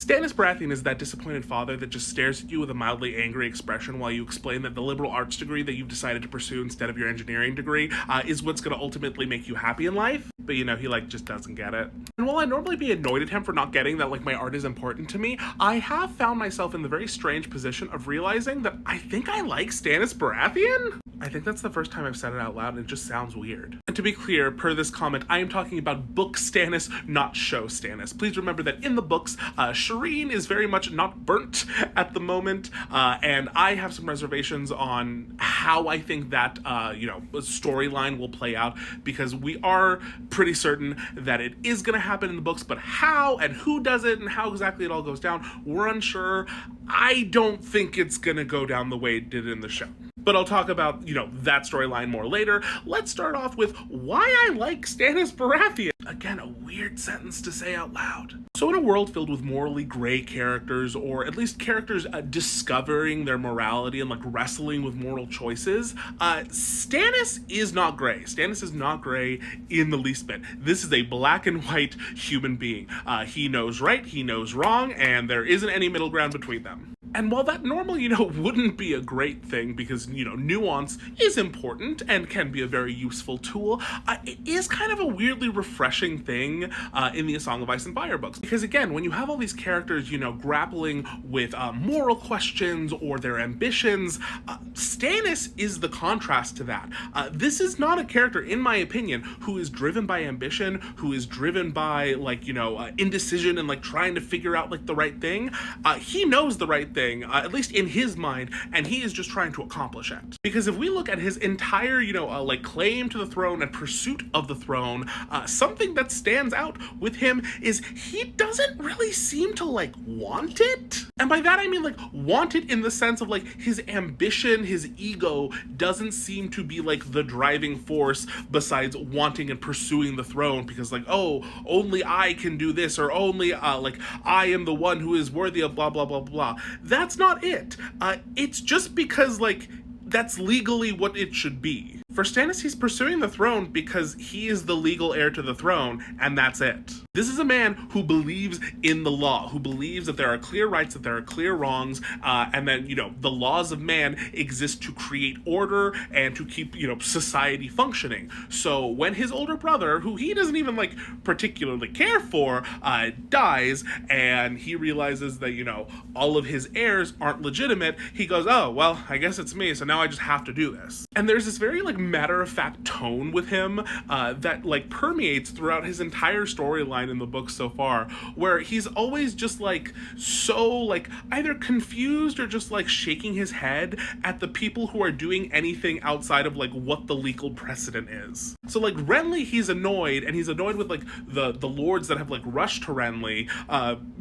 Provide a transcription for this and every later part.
Stannis Baratheon is that disappointed father that just stares at you with a mildly angry expression while you explain that the liberal arts degree that you've decided to pursue instead of your engineering degree is what's going to ultimately make you happy in life. But he just doesn't get it. And while I normally be annoyed at him for not getting that my art is important to me, I have found myself in the very strange position of realizing that I think I like Stannis Baratheon. I think that's the first time I've said it out loud, and it just sounds weird. And to be clear, per this comment, I am talking about book Stannis, not show Stannis. Please remember that in the books, Shireen is very much not burnt at the moment, and I have some reservations on how I think that, storyline will play out, because we are pretty certain that it is going to happen in the books, but how and who does it and how exactly it all goes down, we're unsure. I don't think it's going to go down the way it did in the show. But I'll talk about, that storyline more later. Let's start off with why I like Stannis Baratheon. Again, a weird sentence to say out loud. So in a world filled with morally gray characters, or at least characters discovering their morality and wrestling with moral choices, Stannis is not gray. Stannis is not gray in the least bit. This is a black and white human being. He knows right, he knows wrong, and there isn't any middle ground between them. And while that normally, wouldn't be a great thing because, nuance is important and can be a very useful tool, it is kind of a weirdly refreshing thing in the A Song of Ice and Fire books. Because again, when you have all these characters, grappling with moral questions or their ambitions, Stannis is the contrast to that. This is not a character, in my opinion, who is driven by ambition, who is driven by, indecision and, trying to figure out, the right thing. He knows the right thing, at least in his mind, and he is just trying to accomplish it. Because if we look at his entire, claim to the throne and pursuit of the throne, something that stands out with him is he doesn't really seem to, want it. And by that I mean, want it in the sense of, his ambition, his ego doesn't seem to be, the driving force besides wanting and pursuing the throne because, only I can do this, or only, I am the one who is worthy of blah, blah, blah, blah. That's not it. It's just because, that's legally what it should be. For Stannis, he's pursuing the throne because he is the legal heir to the throne, and that's it. This is a man who believes in the law, who believes that there are clear rights, that there are clear wrongs, and that, the laws of man exist to create order and to keep, society functioning. So when his older brother, who he doesn't even, particularly care for, dies, and he realizes that, all of his heirs aren't legitimate, he goes, oh, well, I guess it's me, so now I just have to do this. And there's this very, matter-of-fact tone with him that permeates throughout his entire storyline in the book so far, where he's always just so either confused or just shaking his head at the people who are doing anything outside of what the legal precedent is. So Renly, he's annoyed, and he's annoyed with the lords that have rushed to Renly,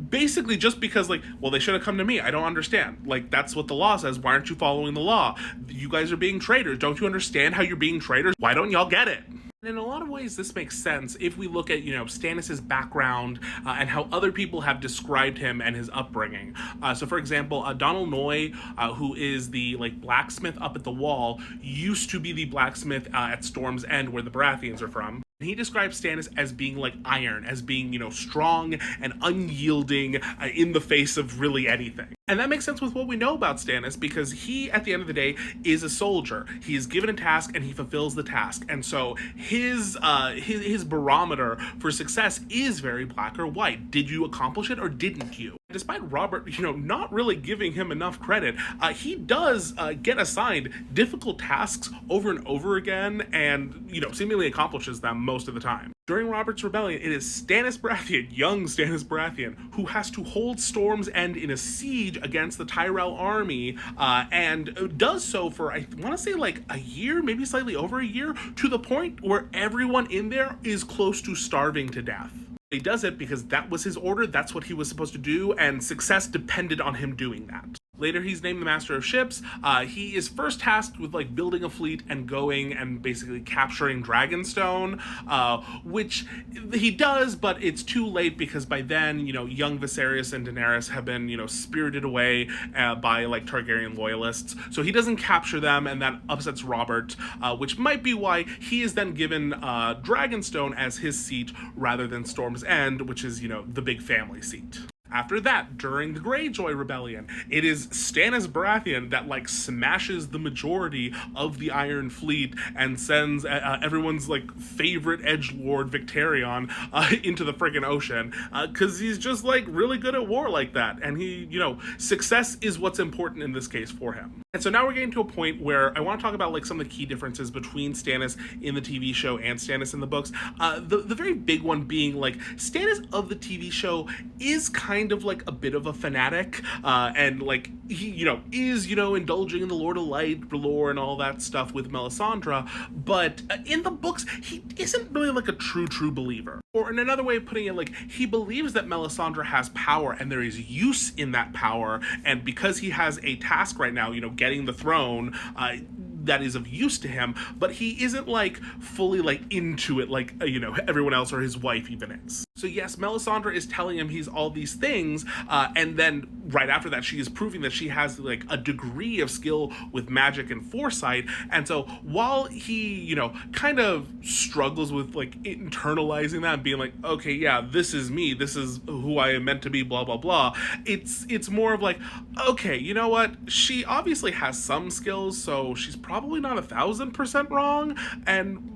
basically just because well, they should have come to me. I don't understand. That's what the law says. Why aren't you following the law? You guys are being traitors. Don't you understand how you're being traitors? Why don't y'all get it? And in a lot of ways, this makes sense if we look at, Stannis' background and how other people have described him and his upbringing. So, for example, Donald Noy, who is the, blacksmith up at the wall, used to be the blacksmith at Storm's End, where the Baratheons are from. He describes Stannis as being iron, as being, strong and unyielding in the face of really anything. And that makes sense with what we know about Stannis, because he, at the end of the day, is a soldier. He is given a task and he fulfills the task. And so his barometer for success is very black or white. Did you accomplish it or didn't you? Despite Robert, not really giving him enough credit, he does get assigned difficult tasks over and over again and, seemingly accomplishes them most of the time. During Robert's rebellion, it is Stannis Baratheon, young Stannis Baratheon, who has to hold Storm's End in a siege against the Tyrell army, and does so for, I want to say, a year, maybe slightly over a year, to the point where everyone in there is close to starving to death. He does it because that was his order, that's what he was supposed to do, and success depended on him doing that. Later, he's named the Master of Ships. He is first tasked with building a fleet and going and basically capturing Dragonstone, which he does, but it's too late because by then, young Viserys and Daenerys have been, spirited away by Targaryen loyalists. So he doesn't capture them, and that upsets Robert, which might be why he is then given Dragonstone as his seat rather than Storm's End, which is, the big family seat. After that, during the Greyjoy Rebellion, it is Stannis Baratheon that like smashes the majority of the Iron Fleet and sends everyone's like favorite edgelord Victarion into the freaking ocean, because he's just like really good at war like that, and he, success is what's important in this case for him. And so now we're getting to a point where I want to talk about like some of the key differences between Stannis in the TV show and Stannis in the books. The very big one being like Stannis of the TV show is kind of like a bit of a fanatic, and like he, is, indulging in the Lord of Light lore and all that stuff with Melisandre, but in the books, he isn't really like a true believer. Or in another way of putting it, like he believes that Melisandre has power and there is use in that power, and because he has a task right now, getting the throne, that is of use to him, but he isn't like fully like into it like everyone else or his wife even is. So yes, Melisandre is telling him he's all these things, and then right after that she is proving that she has like a degree of skill with magic and foresight. And so while he kind of struggles with like internalizing that and being like, okay, yeah, this is me, this is who I am meant to be, blah blah blah, it's more of like, okay, you know what, she obviously has some skills, so she's probably not 1,000% wrong,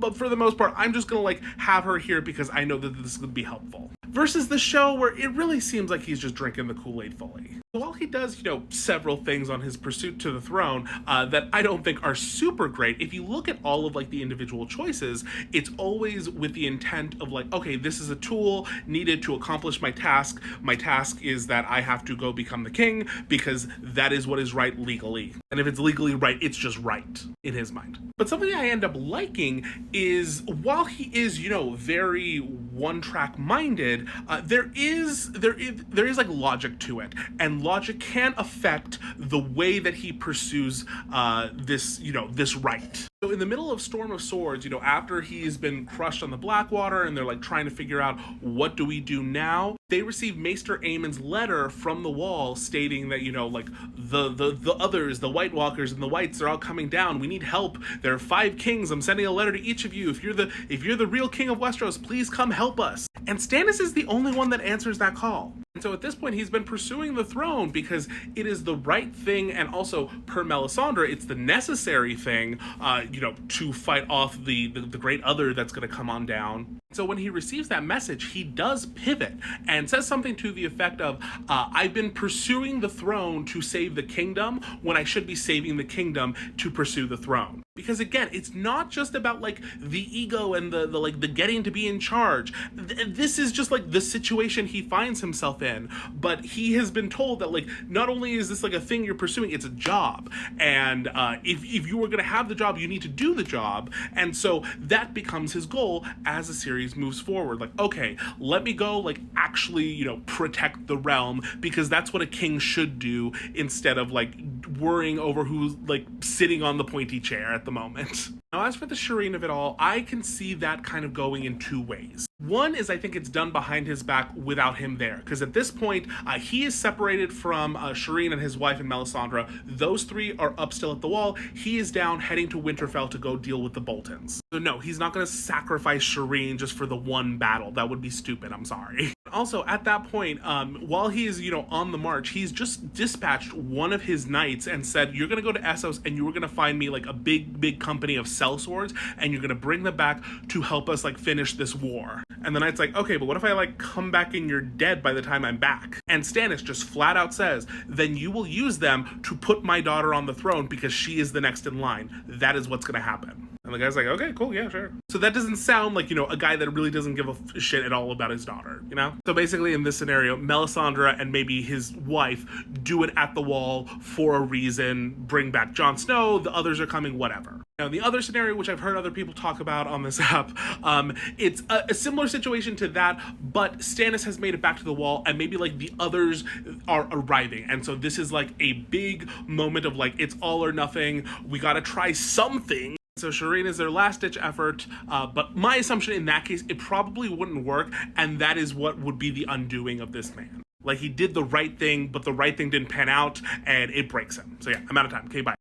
but for the most part I'm just gonna like have her here because I know that this would be helpful. Versus the show where it really seems like he's just drinking the Kool-Aid fully. While he does, several things on his pursuit to the throne that I don't think are super great, if you look at all of like the individual choices, it's always with the intent of like, okay, this is a tool needed to accomplish my task. My task is that I have to go become the king because that is what is right legally. And if it's legally right, it's just right in his mind. But something I end up liking is while he is, very one-track minded, there is like logic to it, and logic can affect the way that he pursues this right. So in the middle of Storm of Swords, after he's been crushed on the Blackwater and they're like trying to figure out what do we do now, they receive Maester Aemon's letter from the Wall stating that, like the others, the White Walkers and the Whites, they're all coming down. We need help. There are 5 kings. I'm sending a letter to each of you. If you're the real king of Westeros, please come help us. And Stannis is the only one that answers that call. And so at this point, he's been pursuing the throne because it is the right thing, and also per Melisandre, it's the necessary thing, to fight off the great other that's going to come on down. So when he receives that message, he does pivot and says something to the effect of, I've been pursuing the throne to save the kingdom when I should be saving the kingdom to pursue the throne. Because again, it's not just about like the ego and the getting to be in charge. This is just like the situation he finds himself in. But he has been told that like not only is this like a thing you're pursuing, it's a job. And if you were going to have the job, you need to do the job. And so that becomes his goal as the series moves forward. Like, okay, let me go like actually, protect the realm, because that's what a king should do instead of like worrying over who's like sitting on the pointy chair at the moment. Now, as for the Shireen of it all, I can see that kind of going in 2 ways. One is I think it's done behind his back without him there, because at this point, he is separated from Shireen and his wife and Melisandre. Those 3 are up still at the Wall. He is down heading to Winterfell to go deal with the Boltons. So no, he's not going to sacrifice Shireen just for the one battle. That would be stupid, I'm sorry. Also, at that point, while he is, on the march, he's just dispatched one of his knights and said, you're going to go to Essos and you are going to find me like a big company of sellswords, and you're going to bring them back to help us like finish this war. And the knight's like, okay, but what if I like come back and you're dead by the time I'm back? And Stannis just flat out says, then you will use them to put my daughter on the throne because she is the next in line. That is what's going to happen. And the guy's like, okay, cool, yeah, sure. So that doesn't sound like, a guy that really doesn't give a shit at all about his daughter, So basically in this scenario, Melisandre and maybe his wife do it at the Wall for a reason, bring back Jon Snow, the others are coming, whatever. Now, the other scenario, which I've heard other people talk about on this app, it's a similar situation to that, but Stannis has made it back to the Wall, and maybe, like, the others are arriving. And so this is, like, a big moment of, like, it's all or nothing. We gotta try something. So Shireen is their last-ditch effort, but my assumption in that case, it probably wouldn't work, and that is what would be the undoing of this man. Like, he did the right thing, but the right thing didn't pan out, and it breaks him. So yeah, I'm out of time. Okay, bye.